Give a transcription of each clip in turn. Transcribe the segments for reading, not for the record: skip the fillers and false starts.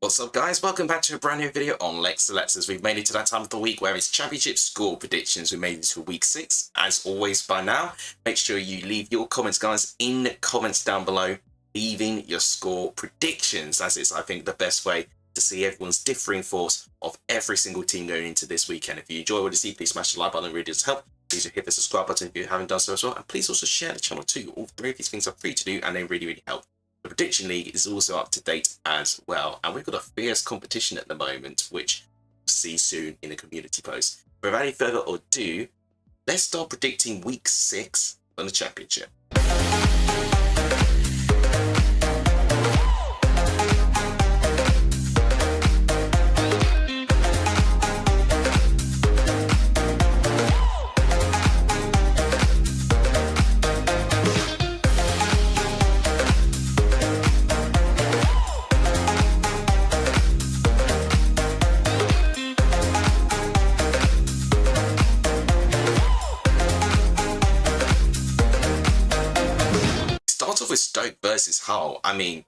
What's up, guys? Welcome back to a brand new video on Lexalexus. We've made it to that time of the week where it's championship score predictions. We made it to week 6. As always by now, make sure you leave your comments, guys, in the comments down below, leaving your score predictions, as it's, I think, the best way to see everyone's differing thoughts of every single team going into this weekend. If you enjoy what you see, please smash the like button, it really does help. Please hit the subscribe button if you haven't done so as well. And please also share the channel too. All 3 of these things are free to do and they really help. The Prediction League is also up to date as well, and we've got a fierce competition at the moment, which we'll see soon in a community post. Without any further ado, let's start predicting week 6 on the championship. With Stoke versus Hull, I mean,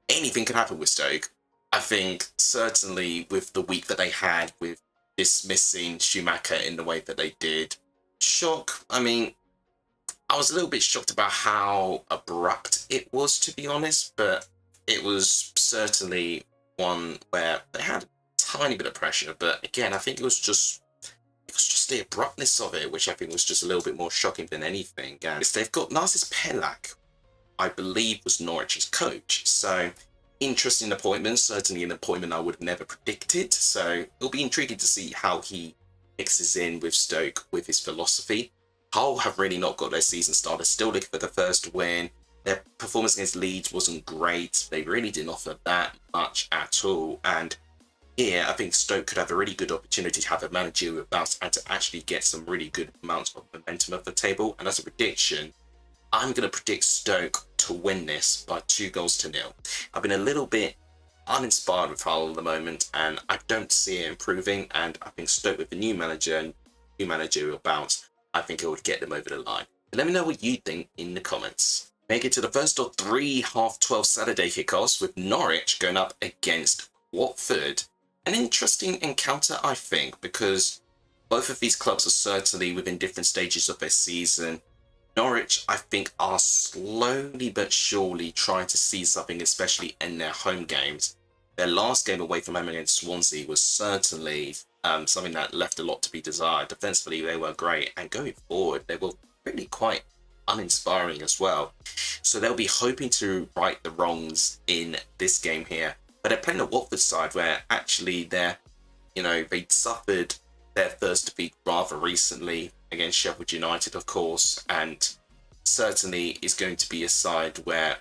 anything can happen with Stoke. I think certainly with the week that they had with dismissing Schumacher in the way that they did, shock. I mean, I was a little bit shocked about how abrupt it was, to be honest, but it was certainly one where they had a tiny bit of pressure. But again, I think it was just the abruptness of it, which I think was just a little bit more shocking than anything. And they've got Narcis Pelak, I believe, was Norwich's coach. So interesting appointment, certainly an appointment I would have never predicted. So it'll be intriguing to see how he mixes in with Stoke with his philosophy. Hull have really not got their season started, still looking for the first win. Their performance against Leeds wasn't great. They really didn't offer that much at all. And here, I think Stoke could have a really good opportunity to have a managerial bounce and to actually get some really good amounts of momentum at the table. And as a prediction, I'm going to predict Stoke to win this by 2-0. I've been a little bit uninspired with Hull at the moment, and I don't see it improving. And I think Stoke with the new manager and new managerial bounce, I think it would get them over the line. But let me know what you think in the comments. Make it to the first of 3 half-12 Saturday kickoffs with Norwich going up against Watford. An interesting encounter, I think, because both of these clubs are certainly within different stages of their season. Norwich, I think, are slowly but surely trying to see something, especially in their home games. Their last game away from home against Swansea was certainly something that left a lot to be desired. Defensively, they were great, and going forward, they were really quite uninspiring as well. So they'll be hoping to right the wrongs in this game here. But they're playing the Watford side, where actually they suffered their first defeat rather recently against Sheffield United, of course, and certainly is going to be a side where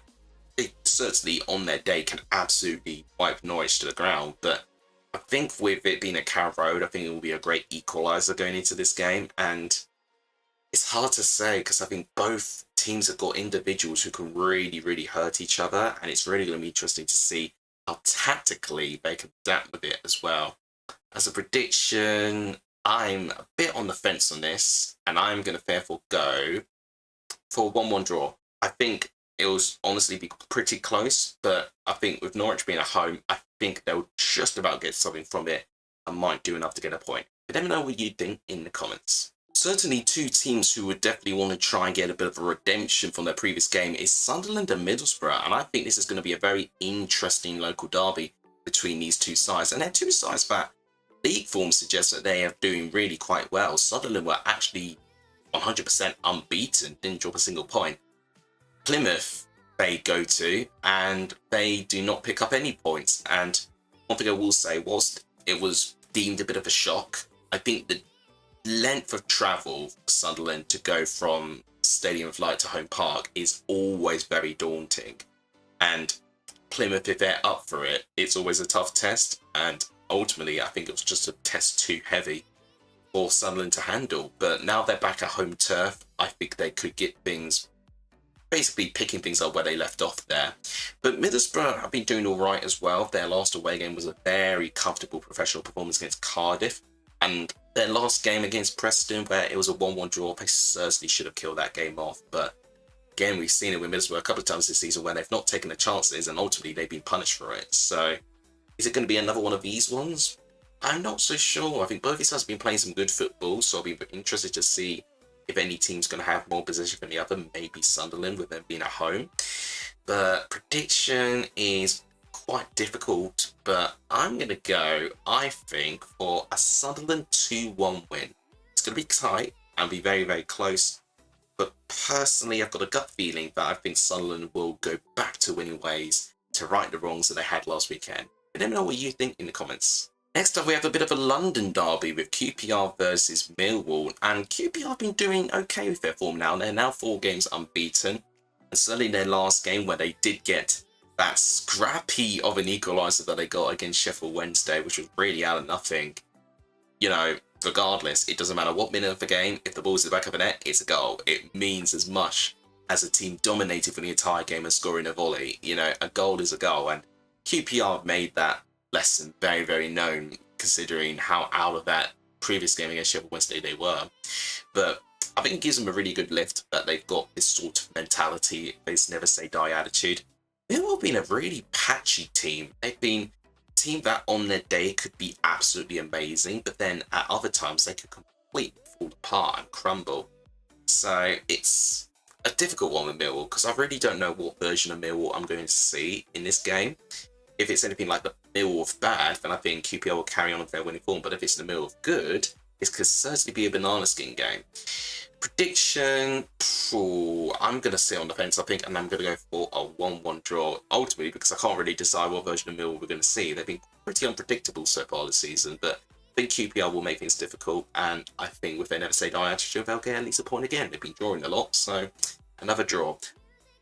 they certainly on their day can absolutely wipe Norwich to the ground. But I think with it being a Carrow Road, I think it will be a great equaliser going into this game. And it's hard to say because I think both teams have got individuals who can really hurt each other, and it's really going to be interesting to see how tactically they can adapt with it as well. As a prediction, I'm a bit on the fence on this, and I'm going to therefore go for a 1-1 draw. I think it will honestly be pretty close, but I think with Norwich being at home, I think they'll just about get something from it and might do enough to get a point. But let me know what you think in the comments. Certainly 2 teams who would definitely want to try and get a bit of a redemption from their previous game is Sunderland and Middlesbrough, and I think this is going to be a very interesting local derby between these 2 sides. And they're 2 sides that league form suggests that they are doing really quite well. Sunderland were actually 100% unbeaten, didn't drop a single point. Plymouth they go to, and they do not pick up any points. And one thing I will say, whilst it was deemed a bit of a shock, I think the length of travel for Sunderland to go from Stadium of Light to Home Park is always very daunting. And Plymouth, if they're up for it, it's always a tough test. And ultimately, I think it was just a test too heavy for Sunderland to handle. But now they're back at home turf, I think they could get things, basically picking things up where they left off there. But Middlesbrough have been doing all right as well. Their last away game was a very comfortable professional performance against Cardiff. And their last game against Preston, where it was a 1-1 draw, they certainly should have killed that game off. But again, we've seen it with Middlesbrough a couple of times this season where they've not taken the chances and ultimately they've been punished for it. So Is it going to be another one of these ones? I'm not so sure. I think both these sides have been playing some good football, so I'll be interested to see if any team's going to have more possession than the other. Maybe Sunderland with them being at home. But prediction is quite difficult, but I'm going to go, I think, for a Sunderland 2-1 win. It's going to be tight and be very, very close. But personally, I've got a gut feeling that I think Sunderland will go back to winning ways to right the wrongs that they had last weekend. Let me know what you think in the comments. Next up, we have a bit of a London derby with QPR versus Millwall. And QPR have been doing okay with their form now. They're now 4 games unbeaten. And certainly their last game where they did get that scrappy of an equaliser that they got against Sheffield Wednesday, which was really out of nothing. You know, regardless, it doesn't matter what minute of the game, if the ball's in the back of the net, it's a goal. It means as much as a team dominating for the entire game and scoring a volley. You know, a goal is a goal. And QPR have made that lesson very, very known, considering how out of that previous game against Sheffield Wednesday they were. But I think it gives them a really good lift that they've got this sort of mentality, this never say die attitude. Millwall have been a really patchy team. They've been a team that on their day could be absolutely amazing, but then at other times they could completely fall apart and crumble. So it's a difficult one with Millwall, because I really don't know what version of Millwall I'm going to see in this game. If it's anything like the Millwall of bad, then I think QPR will carry on with their winning form. But if it's the Millwall of good, it could certainly be a banana skin game. Prediction, I'm going to sit on the fence, I think, and I'm going to go for a 1-1 draw, ultimately, because I can't really decide what version of Millwall we're going to see. They've been pretty unpredictable so far this season, but I think QPR will make things difficult, and I think with their never say die attitude, they'll get at least a point again. They've been drawing a lot, so another draw.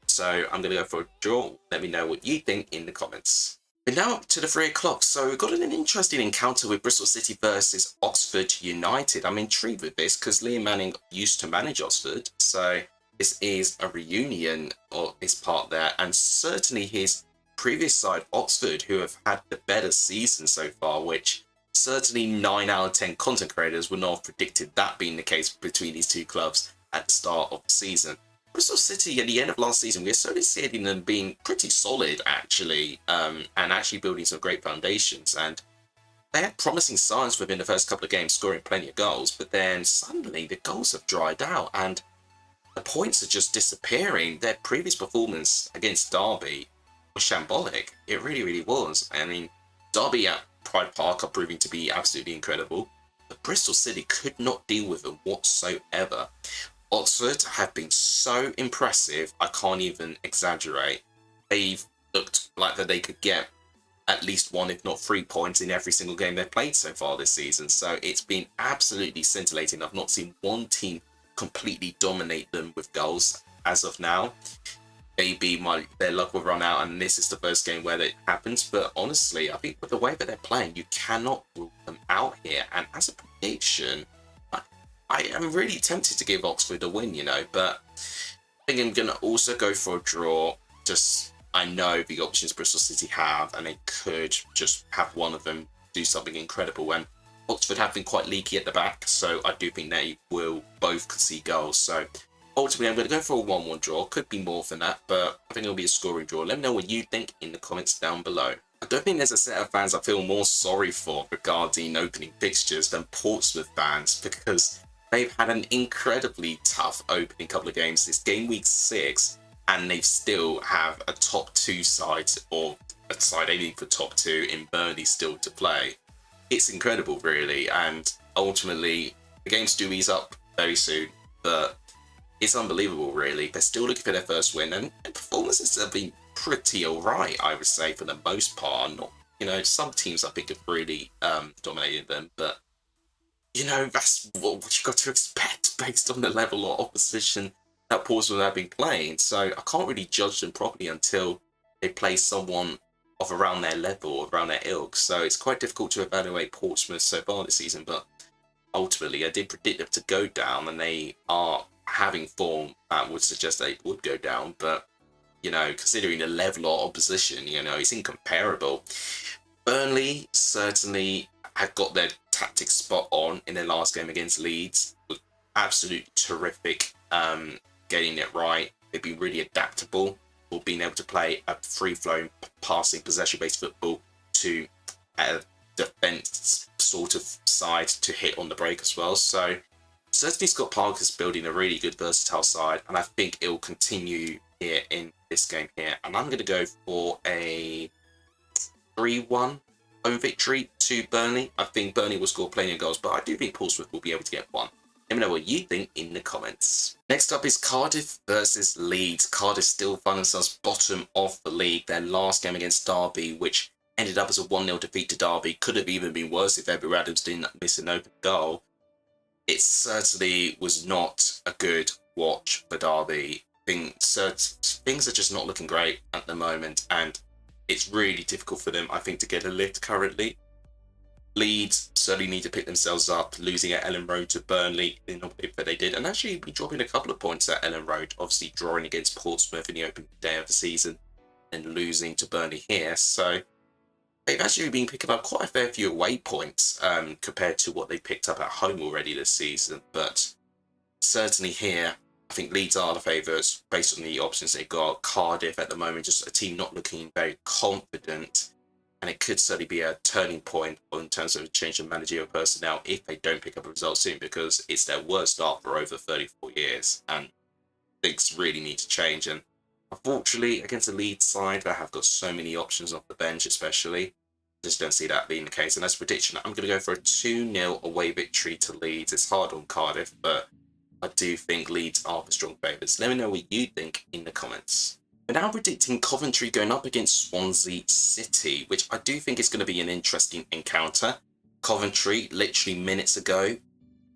So I'm going to go for a draw. Let me know what you think in the comments. We're now up to the 3 o'clock, so we've got an interesting encounter with Bristol City versus Oxford United. I'm intrigued with this because Liam Manning used to manage Oxford, so this is a reunion of his part there, and certainly his previous side, Oxford, who have had the better season so far, which certainly 9 out of 10 content creators would not have predicted that being the case between these two clubs at the start of the season. Bristol City, at the end of last season, we started seeing them being pretty solid, actually, and actually building some great foundations. And they had promising signs within the first couple of games, scoring plenty of goals, but then suddenly the goals have dried out and the points are just disappearing. Their previous performance against Derby was shambolic. It really, really was. I mean, Derby at Pride Park are proving to be absolutely incredible, but Bristol City could not deal with them whatsoever. Oxford have been so impressive, I can't even exaggerate. They've looked like that they could get at least 1, if not 3 points in every single game they've played so far this season. So it's been absolutely scintillating. I've not seen one team completely dominate them with goals as of now. Maybe their luck will run out and this is the first game where that happens. But honestly, I think with the way that they're playing, you cannot rule them out here. And as a prediction, I am really tempted to give Oxford a win, you know, but I think I'm going to also go for a draw. Just, I know the options Bristol City have, and they could just have one of them do something incredible. And Oxford have been quite leaky at the back, so I do think they will both concede goals. So ultimately, I'm going to go for a 1-1 draw. Could be more than that, but I think it'll be a scoring draw. Let me know what you think in the comments down below. I don't think there's a set of fans I feel more sorry for regarding opening fixtures than Portsmouth fans, because they've had an incredibly tough opening couple of games. This game week 6, and they still have a top 2 side, or a side aiming for top 2 in Burnley still to play. It's incredible, really, and ultimately, the games do ease up very soon, but it's unbelievable, really. They're still looking for their first win, and performances have been pretty alright, I would say, for the most part. Not, you know, some teams I think have really dominated them, but you know, that's what you've got to expect based on the level of opposition that Portsmouth have been playing. So I can't really judge them properly until they play someone of around their level, around their ilk. So it's quite difficult to evaluate Portsmouth so far this season. But ultimately, I did predict them to go down, and they are having form that would suggest they would go down. But, you know, considering the level of opposition, you know, it's incomparable. Burnley certainly have got their tactics spot on in their last game against Leeds. Absolutely terrific getting it right. They've been really adaptable, or being able to play a free-flowing, passing, possession-based football to a defence sort of side to hit on the break as well. So certainly Scott Parker's building a really good versatile side, and I think it will continue here in this game here. And I'm going to go for a 3-1 home victory to Burnley. I think Burnley will score plenty of goals, but I do think Portsmouth will be able to get one. Let me know what you think in the comments. Next up is Cardiff versus Leeds. Cardiff still find themselves bottom of the league. Their last game against Derby, which ended up as a 1-0 defeat to Derby, could have even been worse if Everett Adams didn't miss an open goal. It certainly was not a good watch for Derby. Things are just not looking great at the moment, and it's really difficult for them, I think, to get a lift currently. Leeds certainly need to pick themselves up, losing at Ellen Road to Burnley in the way that they did, and actually be dropping a couple of points at Ellen Road, obviously drawing against Portsmouth in the opening day of the season and losing to Burnley here. So they've actually been picking up quite a fair few away points compared to what they picked up at home already this season. But certainly here, I think Leeds are the favourites based on the options they've got. Cardiff at the moment, just a team not looking very confident. And it could certainly be a turning point in terms of a change of managerial personnel if they don't pick up a result soon, because it's their worst start for over 34 years. And things really need to change. And unfortunately, against the Leeds side, that have got so many options off the bench, especially, I just don't see that being the case. And as a prediction, I'm going to go for a 2-0 away victory to Leeds. It's hard on Cardiff, but I do think Leeds are the strong favourites. Let me know what you think in the comments. We're now predicting Coventry going up against Swansea City, which I do think is going to be an interesting encounter. Coventry, literally minutes ago,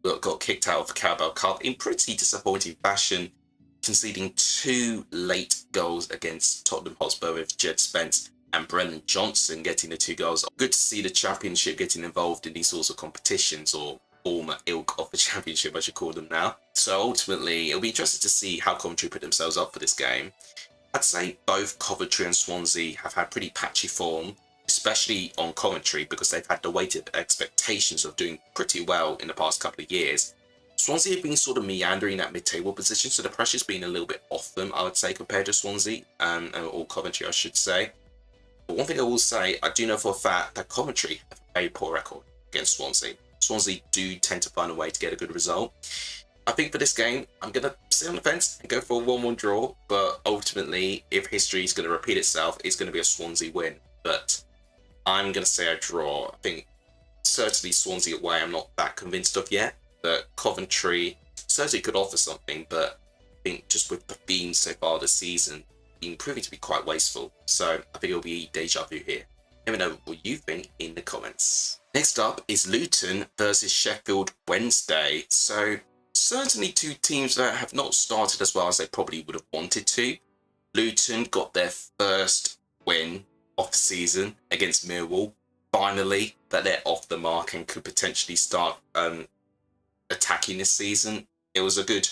got kicked out of the Carabao Cup in pretty disappointing fashion, conceding 2 late goals against Tottenham Hotspur, with Jed Spence and Brennan Johnson getting the 2 goals. Good to see the Championship getting involved in these sorts of competitions, or former ilk of the Championship, I should call them now. So ultimately, it'll be interesting to see how Coventry put themselves up for this game. I'd say both Coventry and Swansea have had pretty patchy form, especially on Coventry, because they've had the weighted expectations of doing pretty well in the past couple of years. Swansea have been sort of meandering at mid-table position, so the pressure's been a little bit off them, I would say, compared to Swansea, or Coventry, I should say. But one thing I will say, I do know for a fact that Coventry have a very poor record against Swansea. Swansea do tend to find a way to get a good result. I think for this game, I'm going to sit on the fence and go for a 1-1 draw, but ultimately, if history is going to repeat itself, it's going to be a Swansea win. But I'm going to say a draw. I think certainly Swansea away I'm not that convinced of yet, but Coventry certainly could offer something, but I think just with the themes so far this season, being proving to be quite wasteful. So I think it'll be deja vu here. Let me know what you think in the comments. Next up is Luton versus Sheffield Wednesday. So certainly 2 teams that have not started as well as they probably would have wanted to. Luton got their first win of the season against Millwall. Finally, that they're off the mark and could potentially start attacking this season. It was a good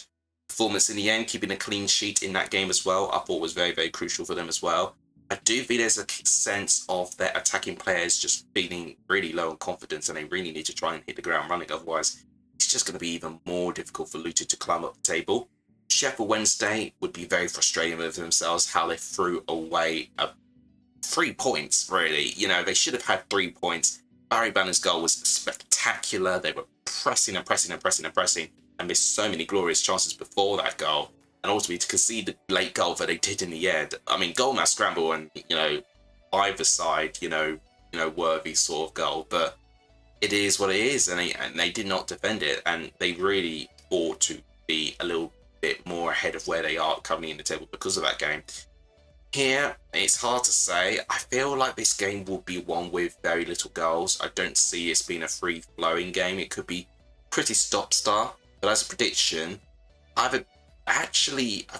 performance in the end, keeping a clean sheet in that game as well. I thought was very, very crucial for them as well. I do think there's a sense of their attacking players just feeling really low on confidence, and they really need to try and hit the ground running. Otherwise, it's just going to be even more difficult for Luton to climb up the table. Sheffield Wednesday would be very frustrating with themselves, how they threw away 3 points, really. You know, they should have had 3 points. Barry Bannon's goal was spectacular. They were pressing and pressing and pressing and pressing, and missed so many glorious chances before that goal. And ultimately, to concede the late goal that they did in the end, I mean, goal mass scramble and, you know, either side, you know, worthy sort of goal. But it is what it is, and they did not defend it, and they really ought to be a little bit more ahead of where they are currently in the table because of that game. Here, it's hard to say. I feel like this game will be one with very little goals. I don't see it being a free-flowing game. It could be pretty stop-start, but as a prediction, I've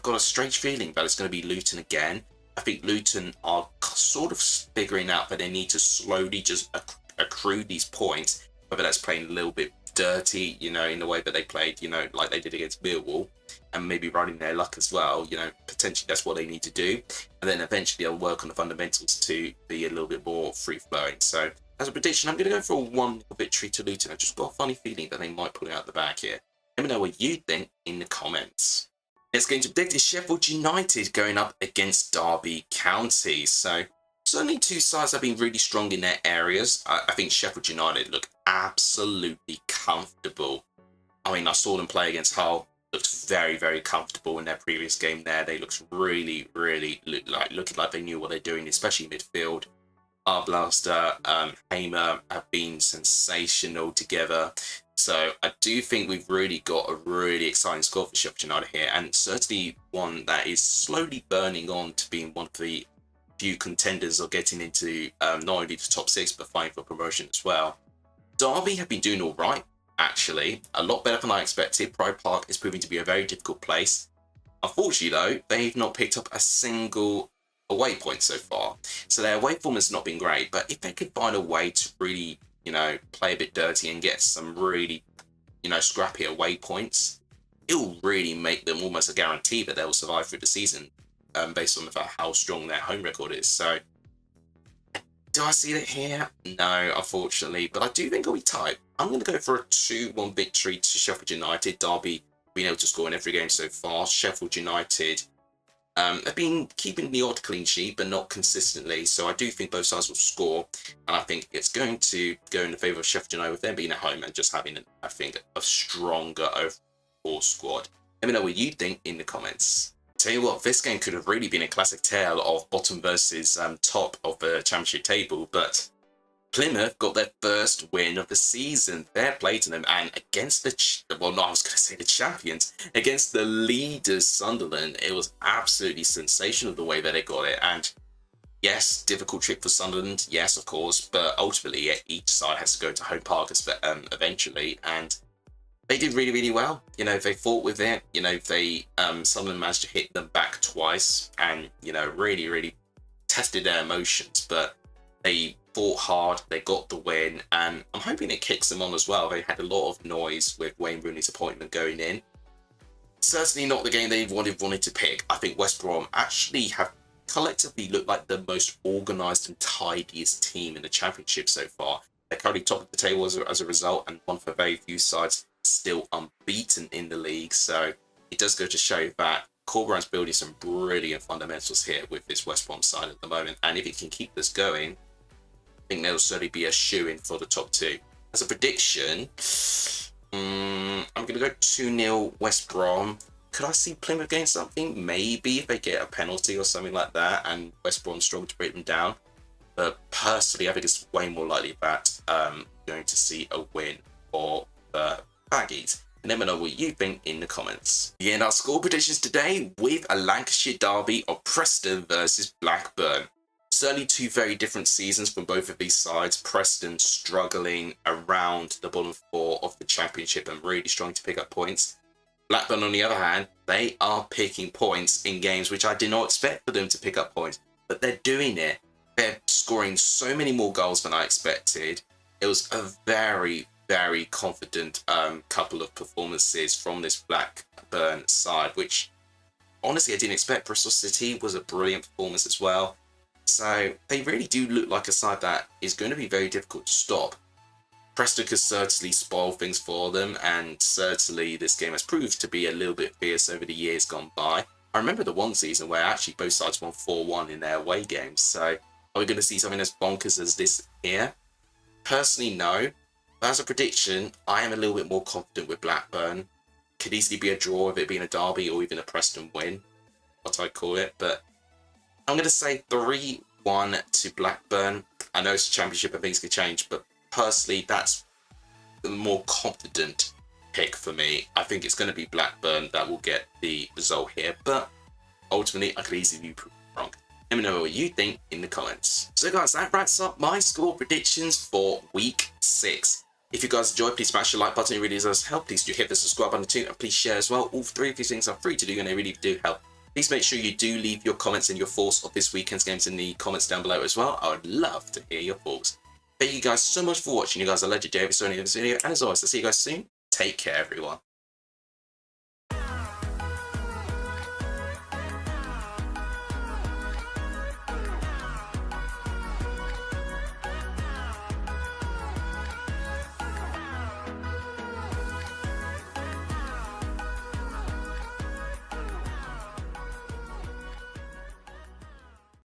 got a strange feeling that it's going to be Luton again. I think Luton are sort of figuring out that they need to slowly just accrue these points, whether that's playing a little bit dirty, you know, in the way that they played, you know, like they did against Millwall, and maybe riding their luck as well. You know, potentially that's what they need to do, and then eventually they'll work on the fundamentals to be a little bit more free-flowing. So as a prediction, I'm going to go for a 1-0 victory to Luton. I've just got a funny feeling that they might pull it out the bag here. Let me know what you think in the comments. Next game to predict is Sheffield United going up against Derby County. So Certainly two sides have been really strong in their areas. I think Sheffield United look absolutely comfortable. I mean, I saw them play against Hull. Looked very, very comfortable in their previous game there. They looked really, really looking like they knew what they're doing, especially midfield. Arblaster, Hamer have been sensational together. So I do think we've really got a really exciting squad for Sheffield United here, and certainly one that is slowly burning on to being one of the few contenders of getting into not only the top six but fighting for promotion as well. Derby have been doing all right, actually, a lot better than I expected. Pride Park is proving to be a very difficult place. Unfortunately, though, they've not picked up a single away point so far, so their away form has not been great. But if they could find a way to really, play a bit dirty and get some really, scrappy away points, it will really make them almost a guarantee that they will survive through the season, based on the fact how strong their home record is. So, do I see it here? No, unfortunately, but I do think it'll be tight. I'm going to go for a 2-1 victory to Sheffield United. Derby being able to score in every game so far. Sheffield United have been keeping the odd clean sheet, but not consistently. So I do think both sides will score, and I think it's going to go in the favour of Sheffield United with them being at home and just having, I think, a stronger overall squad. Let me know what you think in the comments. Tell you what, this game could have really been a classic tale of bottom versus top of the championship table, but Plymouth got their first win of the season. Fair play to them, and against the champions, against the leaders Sunderland, it was absolutely sensational the way that they got it. And yes, difficult trip for Sunderland, yes, of course, but ultimately each side has to go to home park eventually, and they did really, really well. They fought with it. Sunderland managed to hit them back twice, and really, really tested their emotions, but they fought hard, they got the win, and I'm hoping it kicks them on as well. They had a lot of noise with Wayne Rooney's appointment going in. Certainly not the game they wanted to pick. I think West Brom actually have collectively looked like the most organised and tidiest team in the championship so far. They're currently top of the table as a result, and one for very few sides still unbeaten in the league. So it does go to show that Corberan's building some brilliant fundamentals here with this West Brom side at the moment, and if it can keep this going, I think there'll certainly be a shoe-in for the top two. As a prediction, I'm going to go 2-0 West Brom. Could I see Plymouth getting something? Maybe if they get a penalty or something like that, and West Brom struggle to break them down. But personally, I think it's way more likely that going to see a win for the Baggies. And let me know what you think in the comments. We end our score predictions today with a Lancashire derby of Preston versus Blackburn. Certainly two very different seasons from both of these sides. Preston struggling around the bottom four of the championship and really struggling to pick up points. Blackburn, on the other hand, they are picking points in games which I did not expect for them to pick up points. But they're doing it. They're scoring so many more goals than I expected. It was a very, very confident couple of performances from this Blackburn side, which honestly I didn't expect. Bristol City was a brilliant performance as well. So they really do look like a side that is going to be very difficult to stop. Preston could certainly spoil things for them, and certainly this game has proved to be a little bit fierce over the years gone by. I remember the one season where actually both sides won 4-1 in their away games, so are we going to see something as bonkers as this here? Personally, no. But as a prediction, I am a little bit more confident with Blackburn. Could easily be a draw of it being a derby or even a Preston win, what I call it, but I'm going to say 3-1 to Blackburn. I know it's a championship and things can change, but personally, that's the more confident pick for me. I think it's going to be Blackburn that will get the result here, but ultimately, I could easily be proven wrong. Let me know what you think in the comments. So guys, that wraps up my score predictions for week 6. If you guys enjoyed, please smash the like button. It really does help. Please do hit the subscribe button too, and please share as well. All 3 of these things are free to do, and they really do help. Please make sure you do leave your comments and your thoughts of this weekend's games in the comments down below as well. I would love to hear your thoughts. Thank you guys so much for watching. You guys are legendary. If you saw any of this video, and as always, I'll see you guys soon. Take care, everyone.